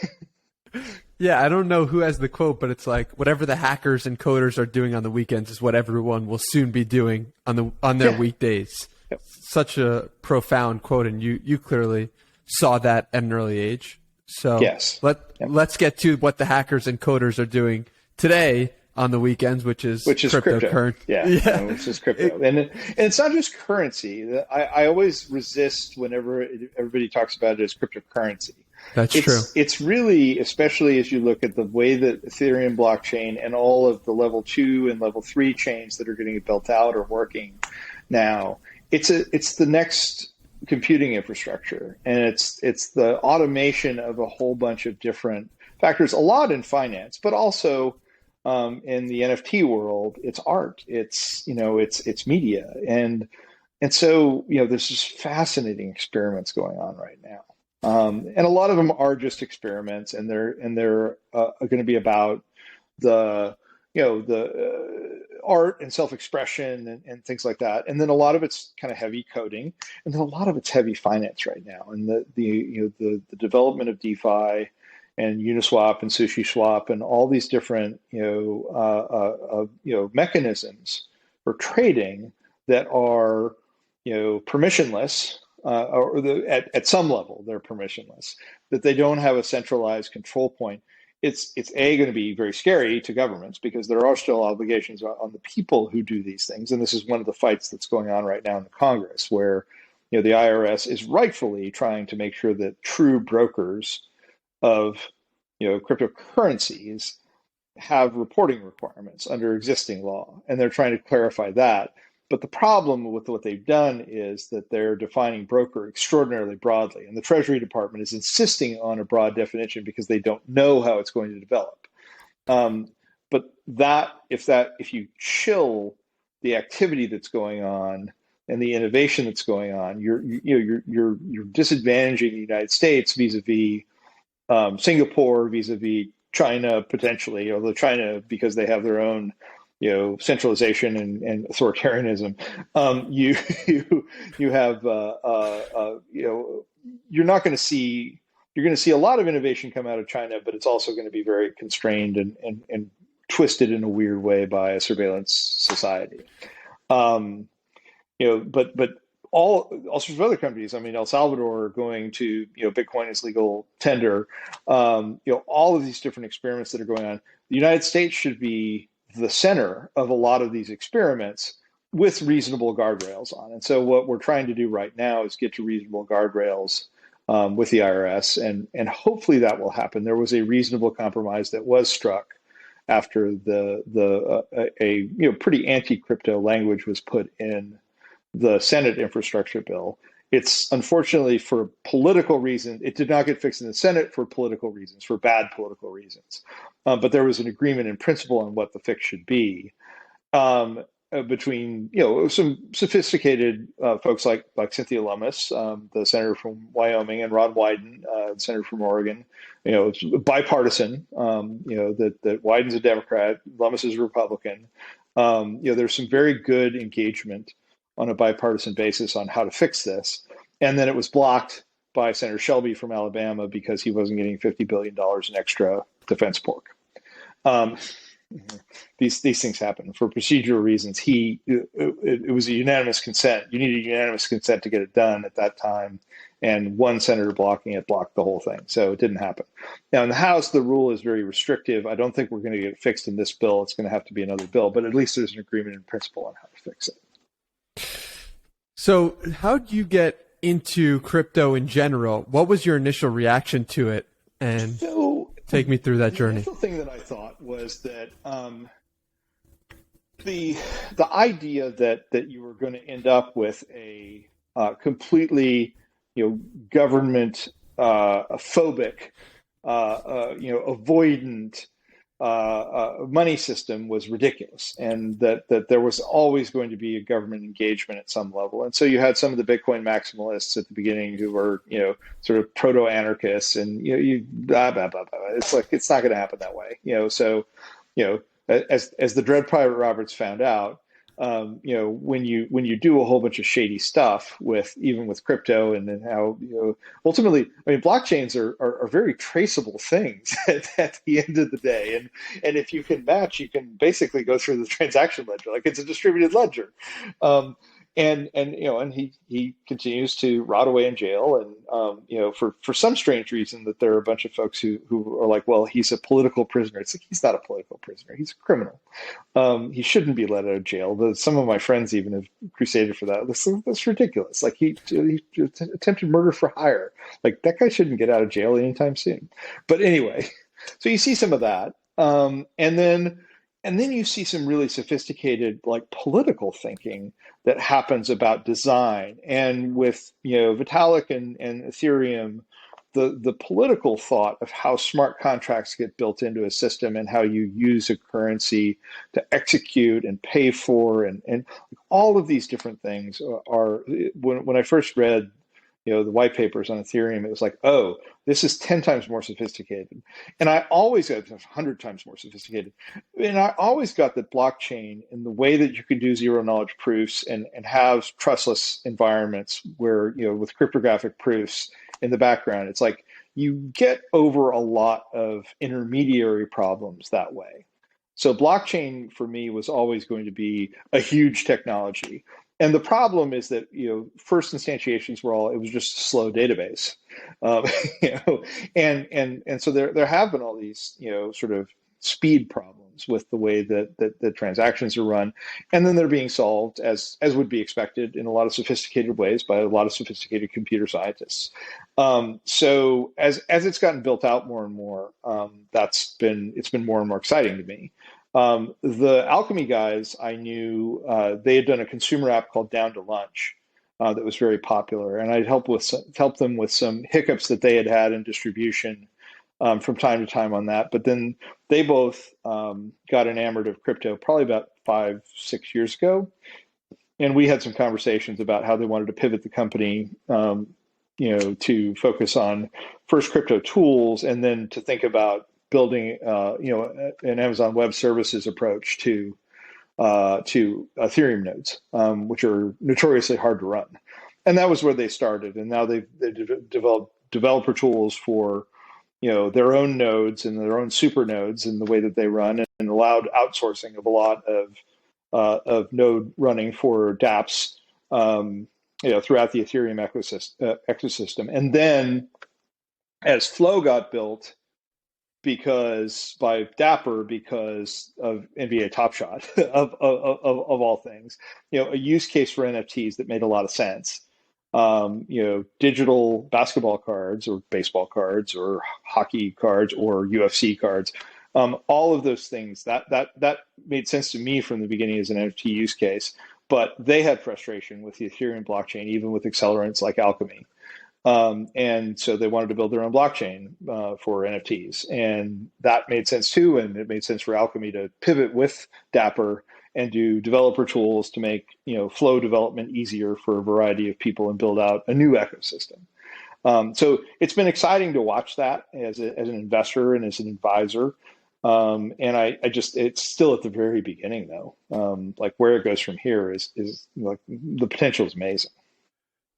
Yeah, I don't know who has the quote, but it's like whatever the hackers and coders are doing on the weekends is what everyone will soon be doing on their weekdays. Yep. Such a profound quote, and you clearly saw that at an early age. So Yes. let's get to what the hackers and coders are doing today on the weekends, which is crypto. Yeah, which is crypto. And it's not just currency. I always resist whenever everybody talks about it as cryptocurrency. That's true. It's really, especially as you look at the way that Ethereum blockchain and all of the level 2 and level 3 chains that are getting built out are working now. It's the next computing infrastructure, and it's the automation of a whole bunch of different factors, a lot in finance, but also in the NFT world, it's art, it's media, and so there's just fascinating experiments going on right now, and a lot of them are just experiments, and they're going to be about the art and self-expression and things like that, and then a lot of it's kind of heavy coding, and then a lot of it's heavy finance right now, and the development of DeFi and Uniswap and SushiSwap and all these different mechanisms for trading that are permissionless, at some level they're permissionless, that they don't have a centralized control point. It's going to be very scary to governments because there are still obligations on the people who do these things, and this is one of the fights that's going on right now in the Congress, where the IRS is rightfully trying to make sure that true brokers of cryptocurrencies have reporting requirements under existing law, and they're trying to clarify that. But the problem with what they've done is that they're defining broker extraordinarily broadly, and the Treasury Department is insisting on a broad definition because they don't know how it's going to develop. But if you chill the activity that's going on and the innovation that's going on, you're disadvantaging the United States vis-a-vis Singapore, vis-a-vis China potentially, although China, because they have their own centralization and authoritarianism, you you have you're not going to see you're going to see a lot of innovation come out of China, but it's also going to be very constrained and twisted in a weird way by a surveillance society. But all sorts of other countries. I mean, El Salvador going to Bitcoin is legal tender. All of these different experiments that are going on. The United States should be the center of a lot of these experiments with reasonable guardrails on. And so what we're trying to do right now is get to reasonable guardrails with the IRS, and hopefully that will happen. There was a reasonable compromise that was struck after a pretty anti-crypto language was put in the Senate infrastructure bill. It's unfortunately for political reasons, it did not get fixed in the Senate for political reasons, for bad political reasons. But there was an agreement in principle on what the fix should be between some sophisticated folks like Cynthia Lummis, the senator from Wyoming, and Rod Wyden, the senator from Oregon. It's bipartisan. That Wyden's a Democrat, Lummis is a Republican. There's some very good engagement on a bipartisan basis on how to fix this. And then it was blocked by Senator Shelby from Alabama because he wasn't getting $50 billion in extra defense pork. These things happen for procedural reasons. It was a unanimous consent. You needed unanimous consent to get it done at that time. And one senator blocking it blocked the whole thing. So it didn't happen. Now in the House, the rule is very restrictive. I don't think we're going to get it fixed in this bill. It's going to have to be another bill, but at least there's an agreement in principle on how to fix it. So how did you get into crypto in general? What was your initial reaction to it? And take me through that journey. The thing that I thought was that the idea that you were going to end up with a completely government phobic avoidant money system was ridiculous, and that there was always going to be a government engagement at some level. And so you had some of the Bitcoin maximalists at the beginning who were, sort of proto-anarchists, and blah, blah, blah, blah. It's like, it's not going to happen that way. So, as the Dread Private Roberts found out, when you do a whole bunch of shady stuff even with crypto, and then how ultimately, I mean, blockchains are very traceable things at the end of the day, and if you can match, you can basically go through the transaction ledger like it's a distributed ledger. And he continues to rot away in jail, and for some strange reason that there are a bunch of folks who are like, well, he's a political prisoner. It's like, he's not a political prisoner. He's a criminal. He shouldn't be let out of jail. Some of my friends even have crusaded for that. That's ridiculous. Like he attempted murder for hire. Like, that guy shouldn't get out of jail anytime soon. But anyway, so you see some of that, and then you see some really sophisticated, like, political thinking that happens about design. And with Vitalik and Ethereum, the political thought of how smart contracts get built into a system and how you use a currency to execute and pay for, and all of these different things are when I first read the white papers on Ethereum, it was like, oh, this is 10 times more sophisticated. And I always got 100 times more sophisticated. And I always got that blockchain, and the way that you could do zero knowledge proofs and have trustless environments where, with cryptographic proofs in the background, it's like you get over a lot of intermediary problems that way. So blockchain for me was always going to be a huge technology. And the problem is that, first instantiations it was just a slow database, and so there have been all these, sort of speed problems with the way that transactions are run, and then they're being solved as would be expected in a lot of sophisticated ways by a lot of sophisticated computer scientists. So as it's gotten built out more and more, it's been more and more exciting to me. The Alchemy guys, I knew they had done a consumer app called Down to Lunch that was very popular, and I'd helped them with some hiccups that they had in distribution from time to time on that. But then they both got enamored of crypto probably about 5-6 years ago. And we had some conversations about how they wanted to pivot the company, to focus on first crypto tools, and then to think about building, an Amazon Web Services approach to Ethereum nodes, which are notoriously hard to run. And that was where they started. And now they've developed developer tools for their own nodes and their own super nodes and the way that they run, and allowed outsourcing of a lot of node running for dApps, throughout the Ethereum ecosystem. And then as Flow got built, by Dapper, because of NBA Top Shot of all things, a use case for NFTs that made a lot of sense. Digital basketball cards or baseball cards or hockey cards or UFC cards, all of those things that made sense to me from the beginning as an NFT use case. But they had frustration with the Ethereum blockchain, even with accelerants like Alchemy. And so they wanted to build their own blockchain for NFTs. And that made sense too. And it made sense for Alchemy to pivot with Dapper and do developer tools to make flow development easier for a variety of people and build out a new ecosystem. So it's been exciting to watch that as an investor and as an advisor. And it's still at the very beginning though. Like where it goes from here is like the potential is amazing.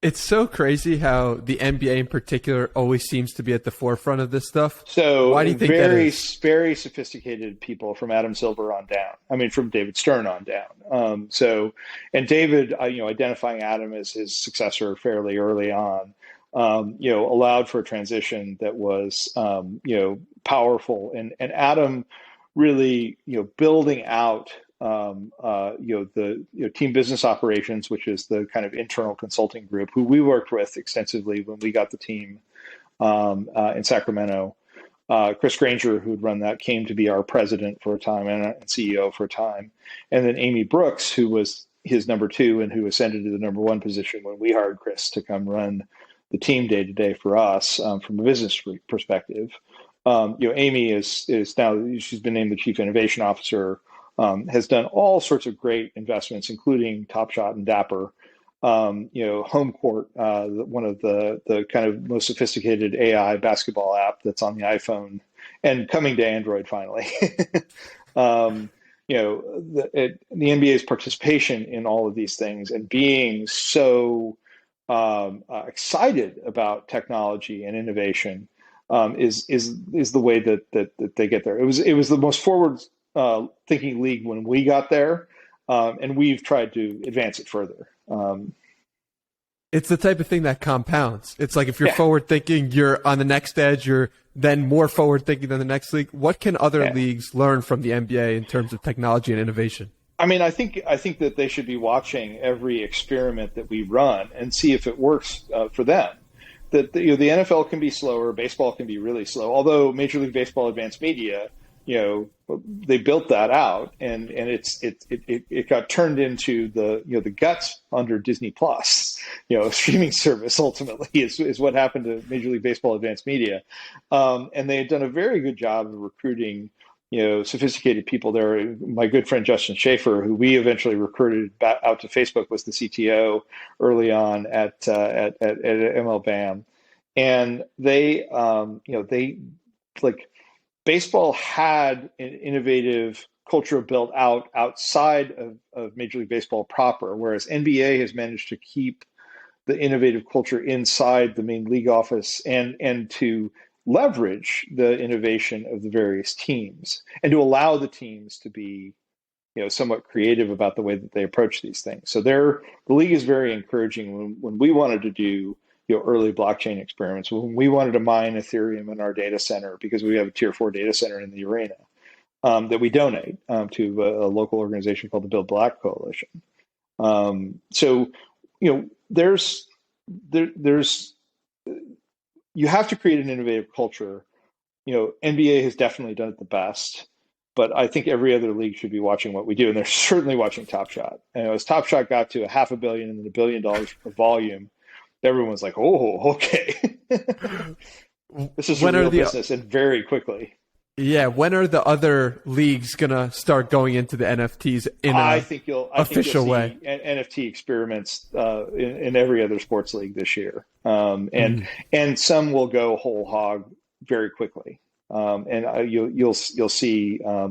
It's so crazy how the NBA in particular always seems to be at the forefront of this stuff. So why do you think that is? Very sophisticated people from Adam Silver on down. I mean, from David Stern on down. And David, identifying Adam as his successor fairly early on, allowed for a transition that was, powerful. And Adam really, building out the team business operations, which is the kind of internal consulting group who we worked with extensively when we got the team in Sacramento. Chris Granger, who'd run that, came to be our president for a time and CEO for a time. And then Amy Brooks, who was his number two and who ascended to the number one position when we hired Chris to come run the team day to day for us from a business perspective. Amy is now, she's been named the chief innovation officer. Has done all sorts of great investments, including Top Shot and Dapper. Home Court, one of the kind of most sophisticated AI basketball app that's on the iPhone and coming to Android finally. The NBA's participation in all of these things and being so excited about technology and innovation is the way that they get there. It was the most forward thinking league when we got there, and we've tried to advance it further. It's the type of thing that compounds. It's like if you're forward thinking, you're on the next edge, you're then more forward thinking than the next league. What can other leagues learn from the NBA in terms of technology and innovation? I mean, I think that they should be watching every experiment that we run and see if it works for them. That the NFL can be slower, baseball can be really slow. Although Major League Baseball Advanced Media, they built that out, and it got turned into the guts under Disney Plus, streaming service. Ultimately, is what happened to Major League Baseball Advanced Media, and they had done a very good job of recruiting sophisticated people there. My good friend Justin Schaefer, who we eventually recruited back out to Facebook, was the CTO early on at MLBAM, and they baseball had an innovative culture built outside of Major League Baseball proper, whereas NBA has managed to keep the innovative culture inside the main league office and to leverage the innovation of the various teams and to allow the teams to be somewhat creative about the way that they approach these things. So the league is very encouraging. When we wanted to do early blockchain experiments, when we wanted to mine Ethereum in our data center, because we have a tier 4 data center in the arena that we donate to a local organization called the Build Black Coalition. There's you have to create an innovative culture. NBA has definitely done it the best, but I think every other league should be watching what we do, and they're certainly watching Top Shot. And as Top Shot got to $500 million and $1 billion of volume, everyone's like, "Oh, okay." This is a When are real the business, and very quickly. Yeah, when are the other leagues gonna start going into the NFTs in I a think you'll official see way? NFT experiments in every other sports league this year, Mm. and some will go whole hog very quickly, and you'll see a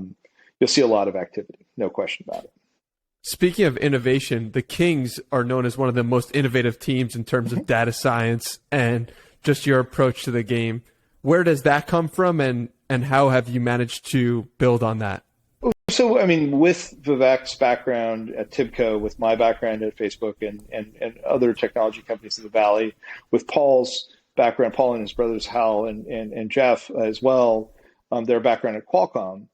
lot of activity, no question about it. Speaking of innovation, the Kings are known as one of the most innovative teams in terms of data science and just your approach to the game. Where does that come from, and how have you managed to build on that? So, I mean, with Vivek's background at Tibco, with my background at Facebook and other technology companies in the Valley, with Paul's background, Paul and his brothers Hal and Jeff as well, their background at Qualcomm,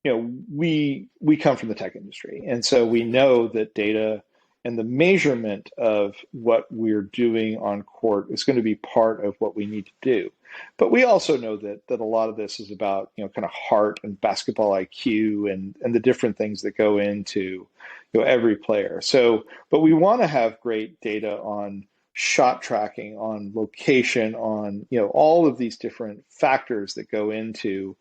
we come from the tech industry, and so we know that data and the measurement of what we're doing on court is going to be part of what we need to do. But we also know that a lot of this is about kind of heart and basketball IQ and the different things that go into every player. So, but we want to have great data on shot tracking, on location, on all of these different factors that go into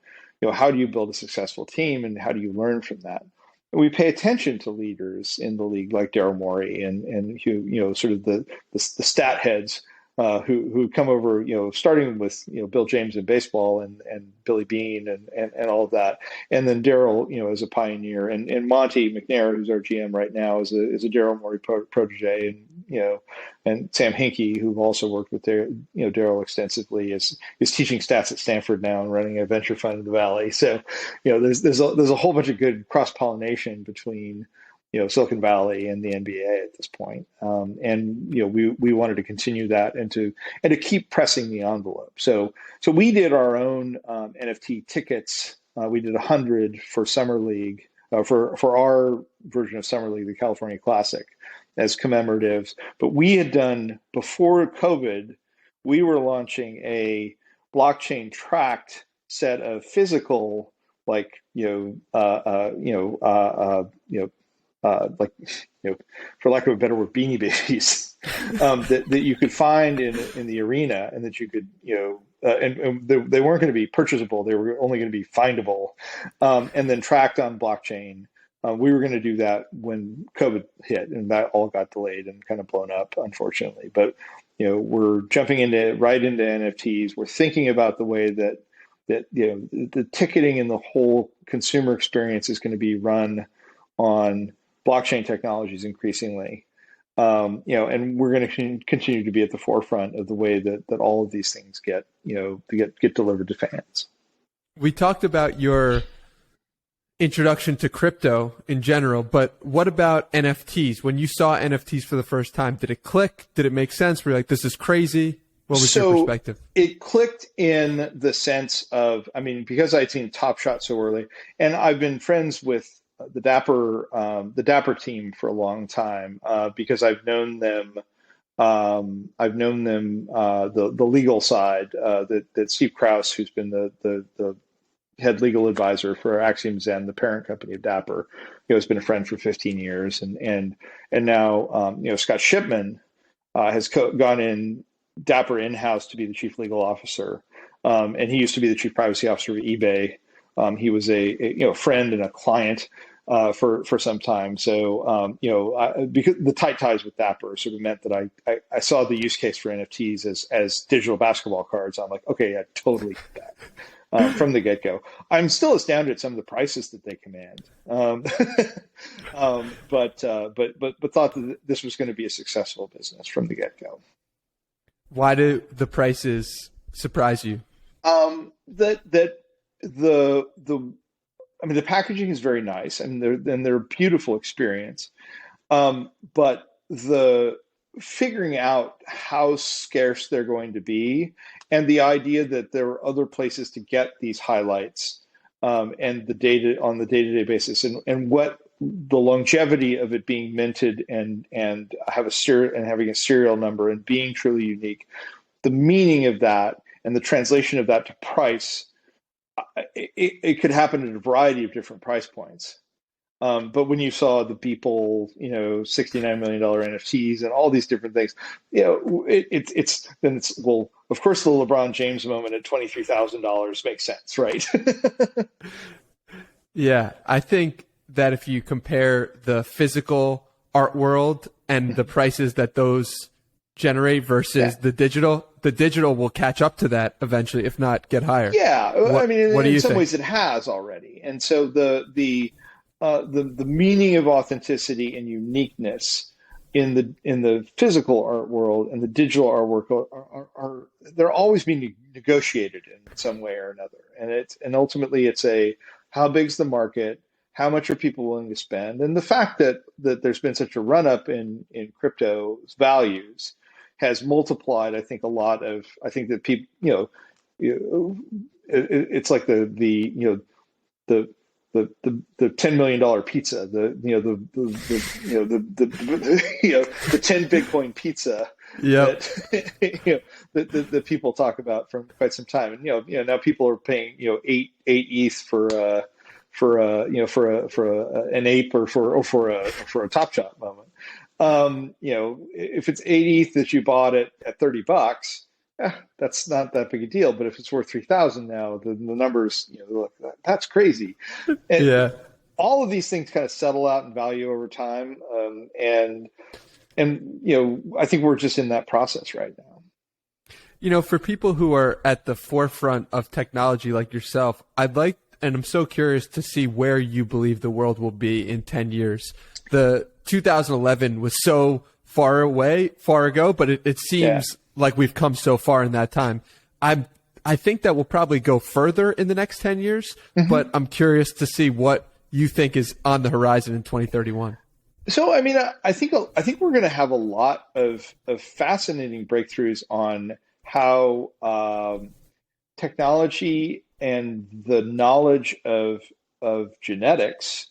how do you build a successful team and how do you learn from that. And we pay attention to leaders in the league like Daryl Morey and who sort of the stat heads who come over, starting with Bill James in baseball and Billy Beane and all of that, and then Daryl, as a pioneer, and Monty McNair, who's our GM right now, is a Daryl Morey protege, and Sam Hinkie, who've also worked with Daryl extensively, is teaching stats at Stanford now and running a venture fund in the Valley. So, there's a whole bunch of good cross pollination between Silicon Valley and the NBA at this point. And we wanted to continue that and to keep pressing the envelope. So we did our own NFT tickets. We did 100 for Summer League, for our version of Summer League, the California Classic, as commemoratives. But we had done, before COVID, we were launching a blockchain tracked set of physical, like for lack of a better word, Beanie Babies that you could find in the arena, and that you could, and they weren't going to be purchasable; they were only going to be findable, and then tracked on blockchain. We were going to do that when COVID hit, and that all got delayed and kind of blown up, unfortunately. But we're jumping right into NFTs. We're thinking about the way that the ticketing and the whole consumer experience is going to be run on blockchain technologies increasingly, and we're going to continue to be at the forefront of the way that all of these things get delivered to fans. We talked about your introduction to crypto in general, but what about NFTs? When you saw NFTs for the first time, did it click? Did it make sense? Were you like, this is crazy? What was your perspective? It clicked in the sense of, because I'd seen Top Shot so early, and I've been friends with the Dapper team for a long time, because I've known them. The legal side, that Steve Krause, who's been the head legal advisor for Axiom Zen, the parent company of Dapper, has been a friend for 15 years, and now Scott Shipman has gone in Dapper in-house to be the chief legal officer, and he used to be the chief privacy officer of eBay. He was a friend and a client for some time. So because the tight ties with Dapper sort of meant that I saw the use case for NFTs as digital basketball cards. I'm like, okay, I totally get that from the get-go. I'm still astounded at some of the prices that they command, but thought that this was going to be a successful business from the get-go. Why do the prices surprise you? The packaging is very nice, and they're a beautiful experience. But the figuring out how scarce they're going to be, and the idea that there are other places to get these highlights, and the data on the day-to-day basis, and what the longevity of it being minted and having a serial number and being truly unique, the meaning of that and the translation of that to price. It could happen at a variety of different price points. But when you saw the people, $69 million NFTs and all these different things, well, of course, the LeBron James moment at $23,000 makes sense, right? Yeah, I think that if you compare the physical art world and the prices that those generate versus the digital will catch up to that eventually, if not get higher. Yeah, What, I mean, what do in you some think? ways, it has already, and so the meaning of authenticity and uniqueness in the physical art world and the digital artwork are they're always being negotiated in some way or another, and ultimately it's a how big's the market, how much are people willing to spend, and the fact that there's been such a run up in crypto's values has multiplied. I think that people it's like the the $10 million pizza, the 10 Bitcoin pizza Yep. that people talk about from quite some time, and now people are paying eight ETH for an ape or for a Top Shot moment. If it's 8 ETH that you bought at $30, that's not that big a deal. But if it's worth 3,000 now, the numbers, look, that's crazy. And Yeah. all of these things kind of settle out in value over time, and I think we're just in that process right now. For people who are at the forefront of technology like yourself, and I'm so curious to see where you believe the world will be in 10 years. The 2011 was so far ago, but it seems like we've come so far in that time. I think that we'll probably go further in the next 10 years, but I'm curious to see what you think is on the horizon in 2031. So, I mean, I think we're going to have a lot of fascinating breakthroughs on how technology and the knowledge of genetics,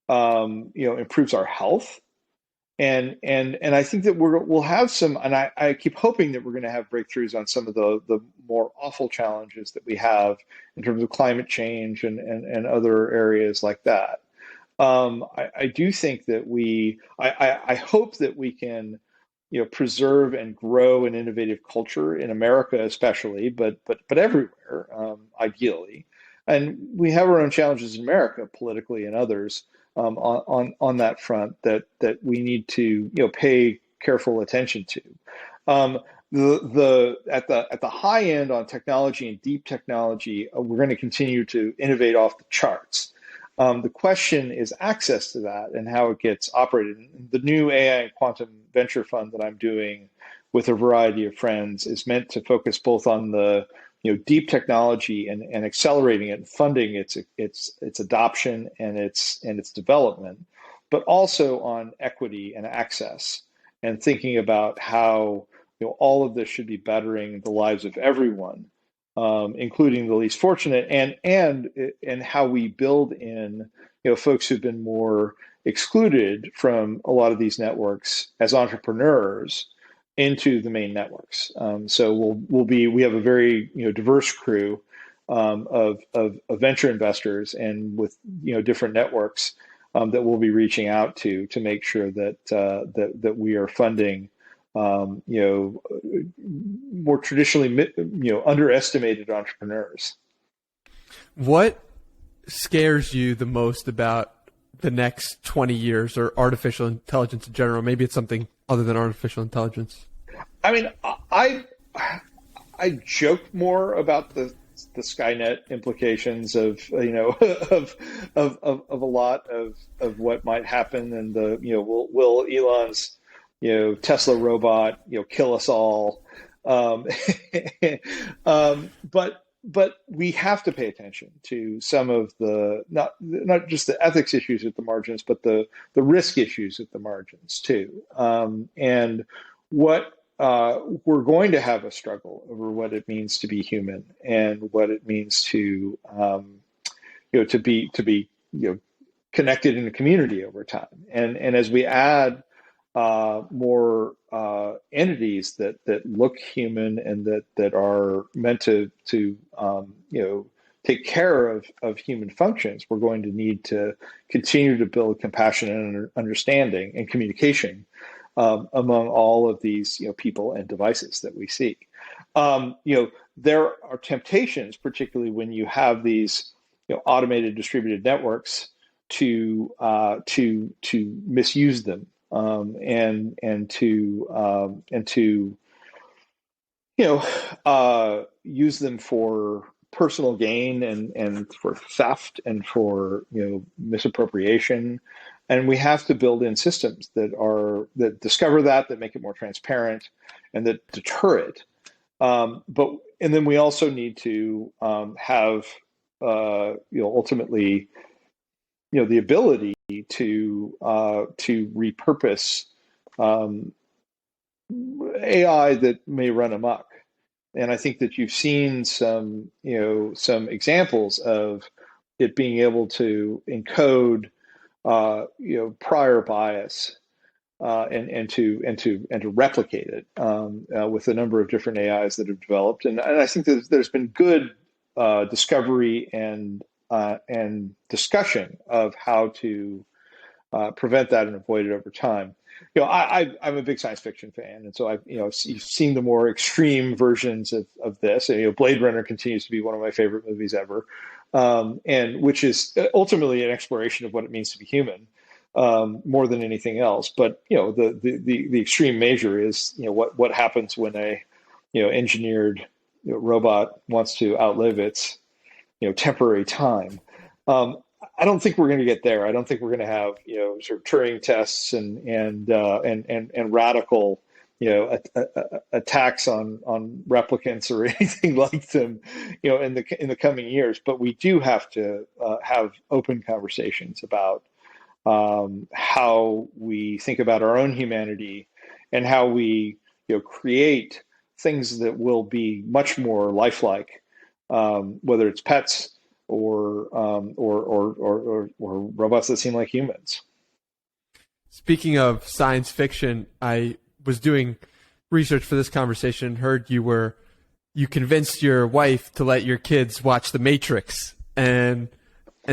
improves our health. And I think that we'll have some, and I keep hoping that we're going to have breakthroughs on some of the more awful challenges that we have in terms of climate change and other areas like that. I do think that I hope that we can, preserve and grow an innovative culture in America, especially, but everywhere, ideally. And we have our own challenges in America, politically and others, on that front that we need to pay careful attention to. At the high end on technology and deep technology, we're going to continue to innovate off the charts. The question is access to that and how it gets operated. The new AI and quantum venture fund that I'm doing with a variety of friends is meant to focus both on the deep technology and accelerating it and funding its adoption and its development, but also on equity and access and thinking about how all of this should be bettering the lives of everyone, including the least fortunate, and how we build in folks who've been more excluded from a lot of these networks as entrepreneurs into the main networks. So we have a very diverse crew of venture investors and with different networks that we'll be reaching out to make sure that we are funding more traditionally underestimated entrepreneurs. What scares you the most about the next 20 years or artificial intelligence in general? Maybe it's something other than artificial intelligence. I mean, I joke more about the Skynet implications of of a lot of what might happen, and will Elon's Tesla robot kill us all, but we have to pay attention to some of the not just the ethics issues at the margins, but the risk issues at the margins too, and what we're going to have a struggle over what it means to be human and what it means to to be connected in a community over time, and as we add more entities that look human and that are meant to take care of human functions, we're going to need to continue to build compassion and understanding and communication among all of these people and devices that we see. There are temptations, particularly when you have these automated distributed networks, to misuse them and to use them for personal gain and for theft and for misappropriation. And we have to build in systems that discover that make it more transparent, and that deter it. And then we also need to have ultimately the ability to repurpose AI that may run amok. And I think that you've seen some examples of it being able to encode prior bias and to replicate it with a number of different AIs that have developed. And I think that there's been good discovery and discussion of how to prevent that and avoid it over time. I'm a big science fiction fan, and so you've seen the more extreme versions of this. And, Blade Runner continues to be one of my favorite movies ever, and which is ultimately an exploration of what it means to be human, more than anything else. But the extreme measure is what happens when a engineered robot wants to outlive its temporary time. I don't think we're going to get there. I don't think we're going to have sort of Turing tests and radical attacks on replicants or anything like them in the coming years. But we do have to have open conversations about how we think about our own humanity and how we create things that will be much more lifelike, whether it's pets or robots that seem like humans. Speaking of science fiction, I was doing research for this conversation and heard you convinced your wife to let your kids watch The Matrix, and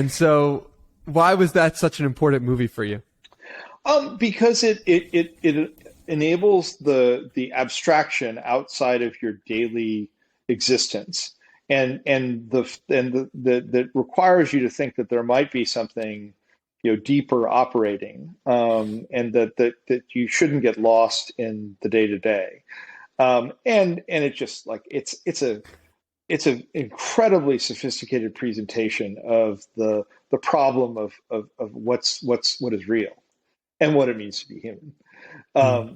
so why was that such an important movie for you? Because it enables the abstraction outside of your daily existence. And that requires you to think that there might be something, deeper operating, and that you shouldn't get lost in the day to day. And it just it's an incredibly sophisticated presentation of the problem of what is real and what it means to be human.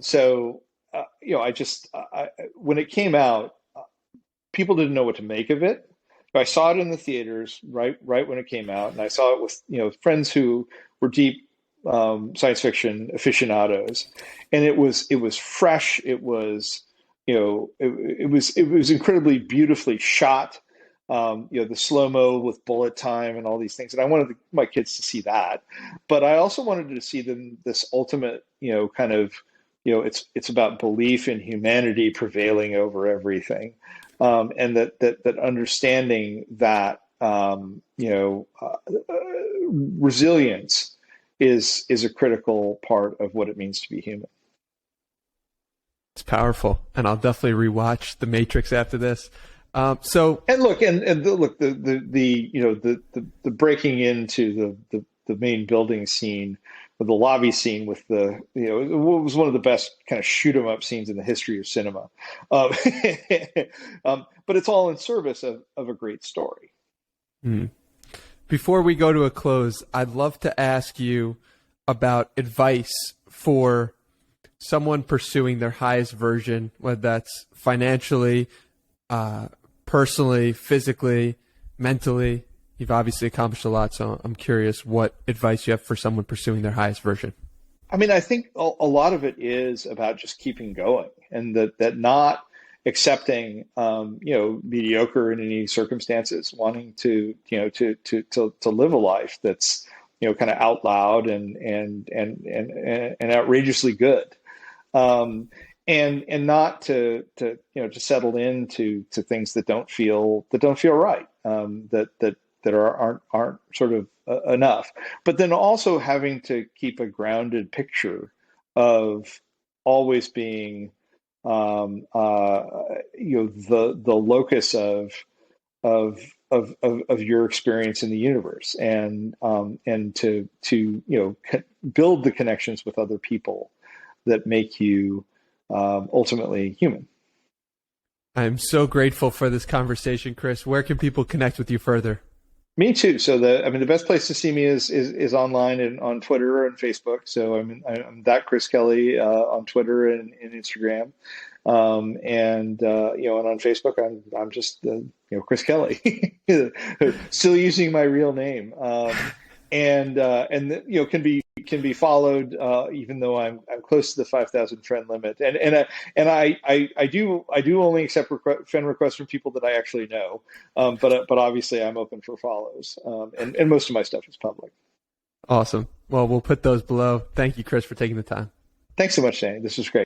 So when it came out, people didn't know what to make of it. I saw it in the theaters right when it came out, and I saw it with friends who were deep science fiction aficionados, and it was fresh. It was it was incredibly beautifully shot. The slow-mo with bullet time and all these things, and I wanted my kids to see that, but I also wanted to see them this ultimate kind of it's about belief in humanity prevailing over everything. And that understanding that resilience is a critical part of what it means to be human. It's powerful, and I'll definitely rewatch The Matrix after this. The breaking into the main building scene, with the lobby scene with it was one of the best kind of shoot 'em up scenes in the history of cinema. But it's all in service of a great story. Before we go to a close, I'd love to ask you about advice for someone pursuing their highest version, whether that's financially, personally, physically, mentally. You've obviously accomplished a lot, so I'm curious what advice you have for someone pursuing their highest version. I mean, I think a lot of it is about just keeping going, and that not accepting, mediocre in any circumstances, wanting to live a life that's, kind of out loud and outrageously good. And not to settle into things that don't feel right. that aren't sort of enough. But then also having to keep a grounded picture of always being the locus of your experience in the universe, and to build the connections with other people that make you ultimately human. I'm so grateful for this conversation, Chris. Where can people connect with you further? Me too. So the best place to see me is online and on Twitter and Facebook. So I'm that Chris Kelly on Twitter and Instagram, and on Facebook I'm just Chris Kelly, still using my real name, and can be followed even though I'm close to the 5,000 friend limit, and I do only accept friend requests from people that I actually know, but obviously I'm open for follows, and most of my stuff is public. Awesome. Well, we'll put those below. Thank you, Chris, for taking the time. Thanks so much, Danny. This was great.